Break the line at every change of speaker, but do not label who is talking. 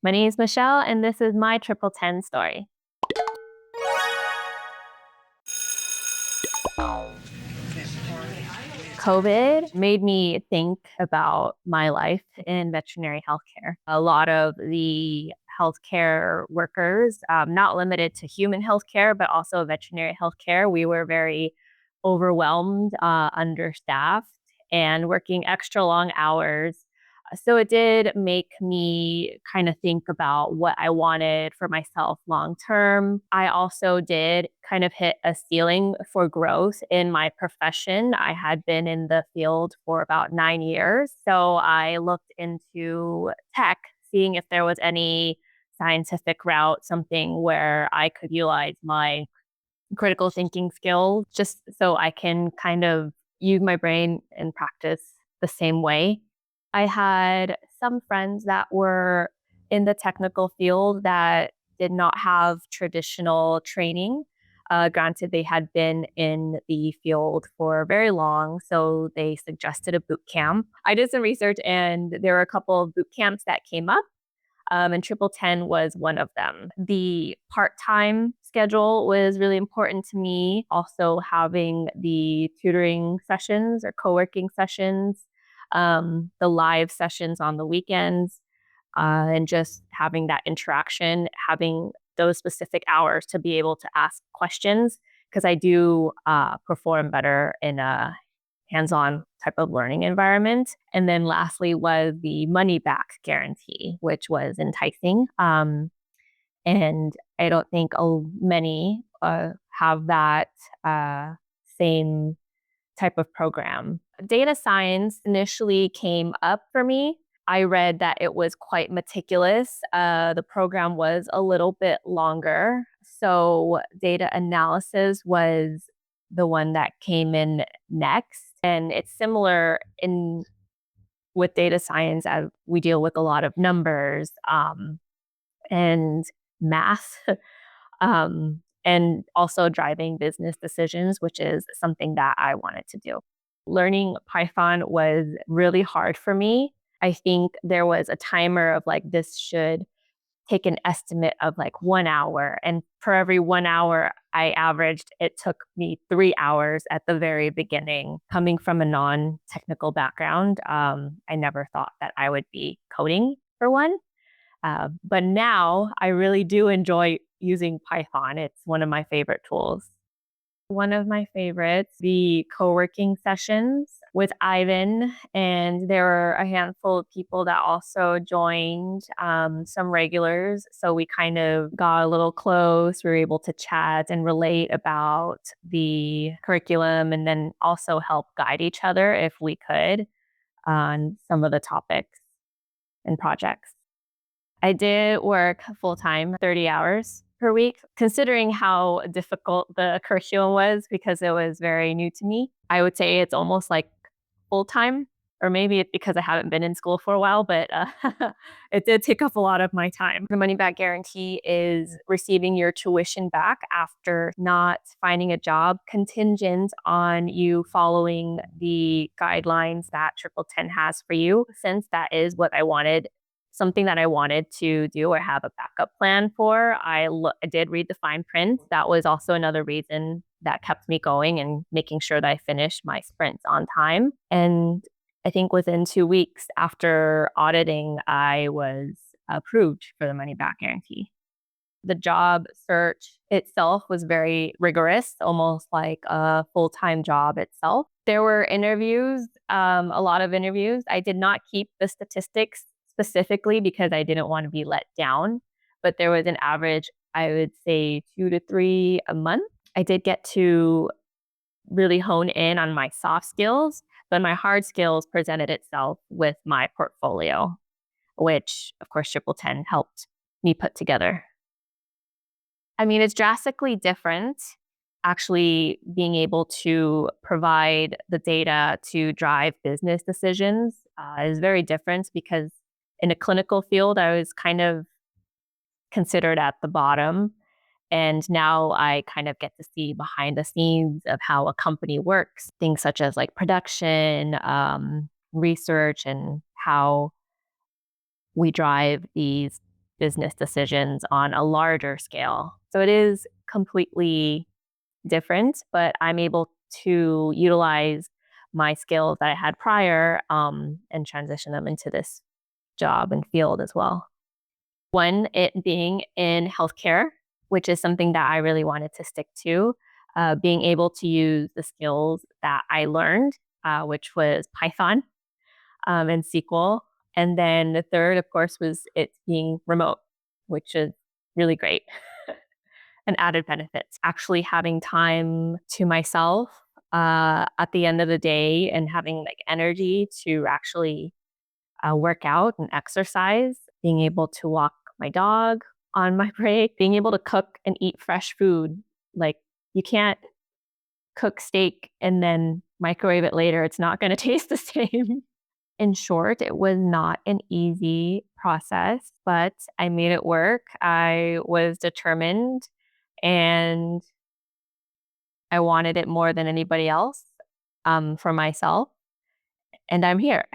My name is Michelle, and this is my TripleTen story. COVID made me think about my life in veterinary healthcare. A lot of the healthcare workers, not limited to human healthcare, but also veterinary healthcare, we were very overwhelmed, understaffed, and working extra long hours. So it did make me kind of think about what I wanted for myself long term. I also did kind of hit a ceiling for growth in my profession. I had been in the field for about 9 years. So I looked into tech, seeing if there was any scientific route, something where I could utilize my critical thinking skills just so I can kind of use my brain and practice the same way. I had some friends that were in the technical field that did not have traditional training. Granted, they had been in the field for very long, so they suggested a boot camp. I did some research, and there were a couple of boot camps that came up, and TripleTen was one of them. The part-time schedule was really important to me. Also, having the tutoring sessions or co-working sessions, the live sessions on the weekends, and just having that interaction, having those specific hours to be able to ask questions, because I do perform better in a hands-on type of learning environment. And then lastly was the money back guarantee, which was enticing. And I don't think many have that same type of program. Data science initially came up for me. I read that it was quite meticulous. The program was a little bit longer. So data analysis was the one that came in next. And it's similar in with data science as we deal with a lot of numbers and math, and also driving business decisions, which is something that I wanted to do. Learning Python was really hard for me. I think there was a timer of like, this should take an estimate of like 1 hour. And for every 1 hour I averaged, it took me 3 hours at the very beginning. Coming from a non technical background, I never thought that I would be coding for one. But now I really do enjoy using Python. It's one of my favorite tools. One of my favorites, the co-working sessions with Ivan, and there were a handful of people that also joined, some regulars. So we kind of got a little close. We were able to chat and relate about the curriculum and then also help guide each other if we could on some of the topics and projects. I did work full time, 30 hours per week, considering how difficult the curriculum was because it was very new to me. I would say it's almost like full time, or maybe it's because I haven't been in school for a while, but it did take up a lot of my time. The money back guarantee is receiving your tuition back after not finding a job, contingent on you following the guidelines that TripleTen has for you. Since that is what I wanted, something that I wanted to do or have a backup plan for, I did read the fine print. That was also another reason that kept me going and making sure that I finished my sprints on time. And I think within 2 weeks after auditing, I was approved for the money back guarantee. The job search itself was very rigorous, almost like a full-time job itself. There were interviews, a lot of interviews. I did not keep the statistics specifically because I didn't want to be let down, but there was an average, I would say 2 to 3 a month. I did get to really hone in on my soft skills, but my hard skills presented itself with my portfolio, which of course TripleTen helped me put together. I mean, it's drastically different. Actually, being able to provide the data to drive business decisions is very different because in a clinical field, I was kind of considered at the bottom. And now I kind of get to see behind the scenes of how a company works, things such as like production, research, and how we drive these business decisions on a larger scale. So it is completely different, but I'm able to utilize my skills that I had prior and transition them into this job and field as well. One, it being in healthcare, which is something that I really wanted to stick to, being able to use the skills that I learned, which was Python and SQL. And then the third, of course, was it being remote, which is really great. An added benefits. Actually having time to myself at the end of the day and having like energy to actually work out and exercise, being able to walk my dog on my break, being able to cook and eat fresh food. Like you can't cook steak and then microwave it later. It's not going to taste the same. In short, it was not an easy process, but I made it work. I was determined and I wanted it more than anybody else for myself. And I'm here.